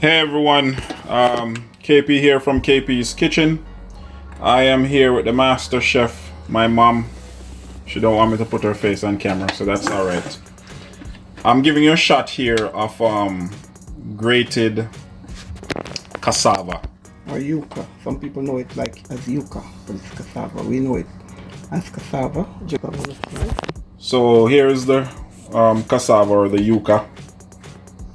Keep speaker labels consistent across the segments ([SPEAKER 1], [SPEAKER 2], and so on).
[SPEAKER 1] Hey everyone, KP here from KP's Kitchen. I am here with the master chef, my mom. She don't want me to put her face on camera, so that's alright. I'm giving you a shot here of grated cassava.
[SPEAKER 2] Or yuca. Some people know it like as yuca, but it's cassava. We know it as cassava.
[SPEAKER 1] So here's the cassava or the yuca,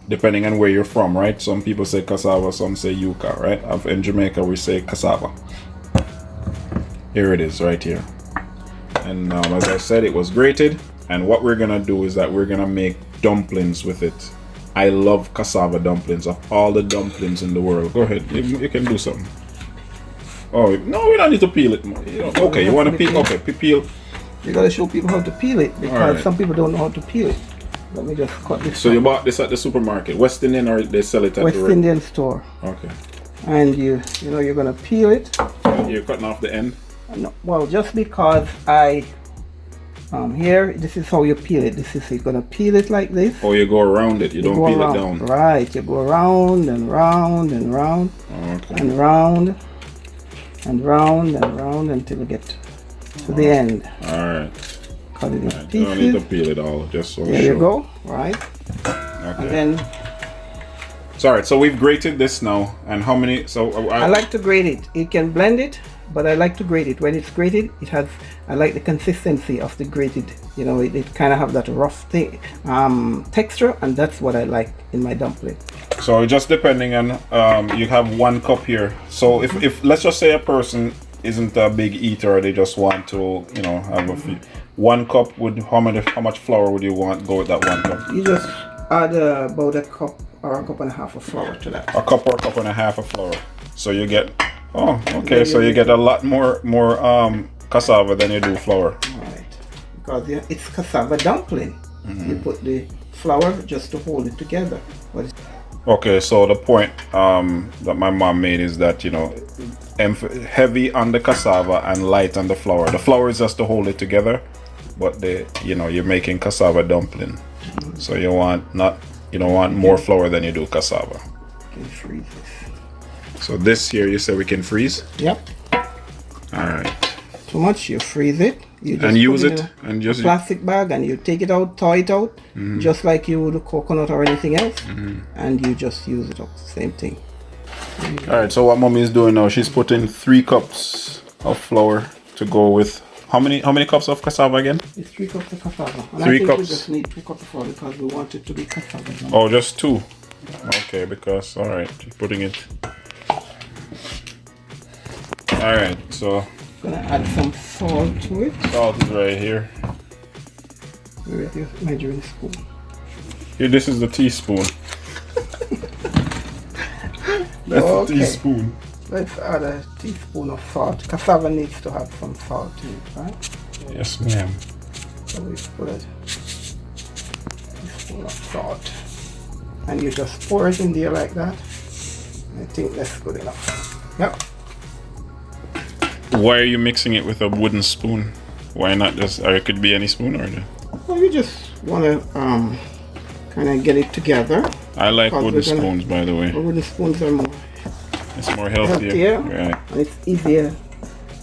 [SPEAKER 1] depending on where you're from, right? Some people say cassava, some say yuca, right? In Jamaica, we say cassava. Here it is, right here. And as I said, it was grated. And what we're gonna do is that we're gonna make dumplings with it. I love cassava dumplings. Of all the dumplings in the world, go ahead. You can do something. Oh no, we don't need to peel it. Okay, you want to peel? Okay, peel.
[SPEAKER 2] You gotta show people how to peel it because some people don't know how to peel it. Let me just cut this.
[SPEAKER 1] So you bought this at the supermarket, West Indian, or they sell it at
[SPEAKER 2] West Indian store.
[SPEAKER 1] Okay.
[SPEAKER 2] And you know you're gonna peel it.
[SPEAKER 1] You're cutting off the end.
[SPEAKER 2] No, well, just because here, this is how you peel it. This is, you're gonna peel it like this.
[SPEAKER 1] Oh, you go around it. You don't peel it down.
[SPEAKER 2] Right. You go around and round and round.
[SPEAKER 1] Okay.
[SPEAKER 2] And round and round and round until you get to the end.
[SPEAKER 1] All right.
[SPEAKER 2] Cut it in pieces.
[SPEAKER 1] You don't need to peel it all. Just so.
[SPEAKER 2] There you go. Right.
[SPEAKER 1] Okay.
[SPEAKER 2] And then.
[SPEAKER 1] Sorry. So we've grated this now, and how many? So
[SPEAKER 2] I like to grate it. You can blend it, but I like to grate it. When it's grated, it has. I like the consistency of the grated. You know, it kind of have that rough thing, texture, and that's what I like in my dumpling.
[SPEAKER 1] So just depending on, you have 1 cup here. So if let's just say a person isn't a big eater, or they just want to, you know, have a few. 1 cup would how much flour would you want go with that 1 cup?
[SPEAKER 2] You just add about a cup or a cup and a half of flour to that.
[SPEAKER 1] A cup or a cup and a half of flour. So you get, oh, okay. So you get a lot more cassava than you do flour.
[SPEAKER 2] Right, because it's cassava dumpling. You put the flour just to hold it together.
[SPEAKER 1] Okay, so the point that my mom made is that, you know, heavy on the cassava and light on the flour. The flour is just to hold it together, but you're making cassava dumpling. So you don't want more flour than you do cassava.
[SPEAKER 2] You can freeze this.
[SPEAKER 1] So this here, you say we can freeze?
[SPEAKER 2] Yep.
[SPEAKER 1] All right.
[SPEAKER 2] Too much, you freeze it. You just
[SPEAKER 1] and use
[SPEAKER 2] put
[SPEAKER 1] it
[SPEAKER 2] in
[SPEAKER 1] and just
[SPEAKER 2] plastic bag, and you take it out, thaw it out, just like you would a coconut or anything else, and you just use it up. Same thing.
[SPEAKER 1] All right. So what mommy is doing now? She's putting 3 cups of flour to go with how many cups of cassava again?
[SPEAKER 2] It's 3 cups of cassava. And
[SPEAKER 1] 3
[SPEAKER 2] I think
[SPEAKER 1] cups.
[SPEAKER 2] we just need 2 cups of flour because we want it to be cassava.
[SPEAKER 1] Oh, just 2. Okay, because all right, she's putting it. All right, so
[SPEAKER 2] Gonna add some salt to it.
[SPEAKER 1] salt is right here.
[SPEAKER 2] With your measuring spoon.
[SPEAKER 1] Here, this is the teaspoon. That's the teaspoon.
[SPEAKER 2] Let's add a teaspoon of salt. Cassava needs to have some salt in it, right?
[SPEAKER 1] Yes, ma'am.
[SPEAKER 2] So we put a teaspoon of salt. And you just pour it in there like that. I think that's good enough. Yep.
[SPEAKER 1] Why are you mixing it with a wooden spoon? Why not just, or it could be any spoon or the...
[SPEAKER 2] Well, you just want to kind of get it together.
[SPEAKER 1] I like wooden spoons, by the way.
[SPEAKER 2] Wooden spoons are more
[SPEAKER 1] It's more healthier. Right.
[SPEAKER 2] And it's easier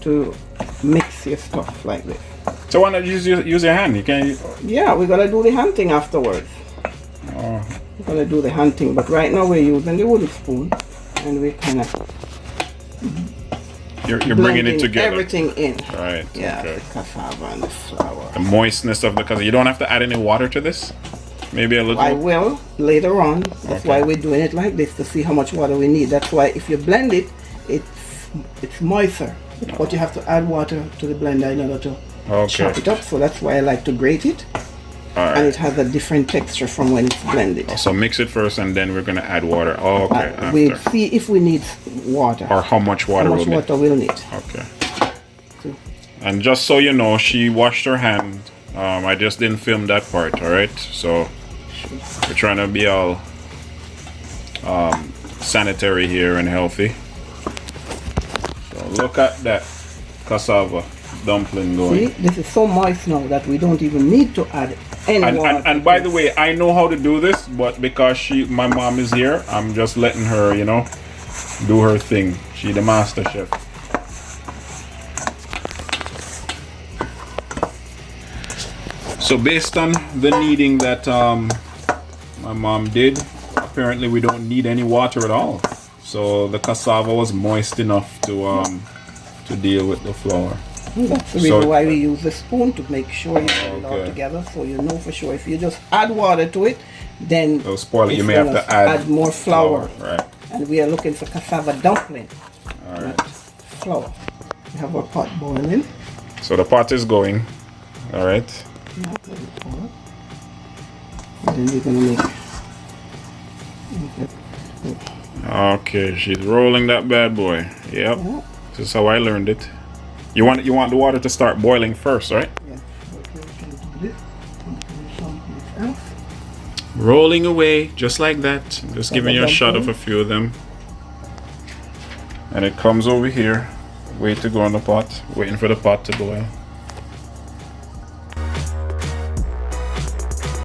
[SPEAKER 2] to mix your stuff like this.
[SPEAKER 1] So why not use your hand? You can.
[SPEAKER 2] Yeah, we're gonna do the hunting afterwards.
[SPEAKER 1] Oh.
[SPEAKER 2] We're gonna do the hunting, but right now we're using the wooden spoon, and we kind of.
[SPEAKER 1] You're bringing it together.
[SPEAKER 2] Everything in.
[SPEAKER 1] Right.
[SPEAKER 2] Yeah,
[SPEAKER 1] Okay.
[SPEAKER 2] the cassava and the flour.
[SPEAKER 1] The moistness of the cassava. You don't have to add any water to this. Maybe a little.
[SPEAKER 2] I will later on. That's why we're doing it like this, to see how much water we need. That's why if you blend it, it's moister. But you have to add water to the blender in order to chop it up. So that's why I like to grate it.
[SPEAKER 1] All right.
[SPEAKER 2] And it has a different texture from when it's blended.
[SPEAKER 1] So mix it first, and then we're gonna add water. Oh, okay.
[SPEAKER 2] We'll see if we need water.
[SPEAKER 1] Or how much water
[SPEAKER 2] we'll need.
[SPEAKER 1] Okay. And just so you know, she washed her hand. I just didn't film that part. All right. So we're trying to be all sanitary here and healthy. So look at that cassava dumpling going.
[SPEAKER 2] See, this is so moist now that we don't even need to add any water.
[SPEAKER 1] And by the way, I know how to do this, but because my mom is here, I'm just letting her, you know, do her thing. She the master chef. So based on the kneading that my mom did, apparently we don't need any water at all. So the cassava was moist enough to deal with the flour.
[SPEAKER 2] That's the reason why we use the spoon, to make sure you put it all together, so you know for sure. If you just add water to it, then
[SPEAKER 1] it'll spoil it. You may have to add
[SPEAKER 2] more flour.
[SPEAKER 1] Right.
[SPEAKER 2] And we are looking for cassava dumpling.
[SPEAKER 1] All right.
[SPEAKER 2] Flour. We have our pot boiling.
[SPEAKER 1] So the pot is going. All right.
[SPEAKER 2] Yeah, and then we're gonna make.
[SPEAKER 1] Okay, she's rolling that bad boy. Yep. Yeah. This is how I learned it. You want the water to start boiling first, right?
[SPEAKER 2] Yeah.
[SPEAKER 1] Rolling away just like that. Just giving you a shot of a few of them. And it comes over here. Wait to go in the pot. Waiting for the pot to boil.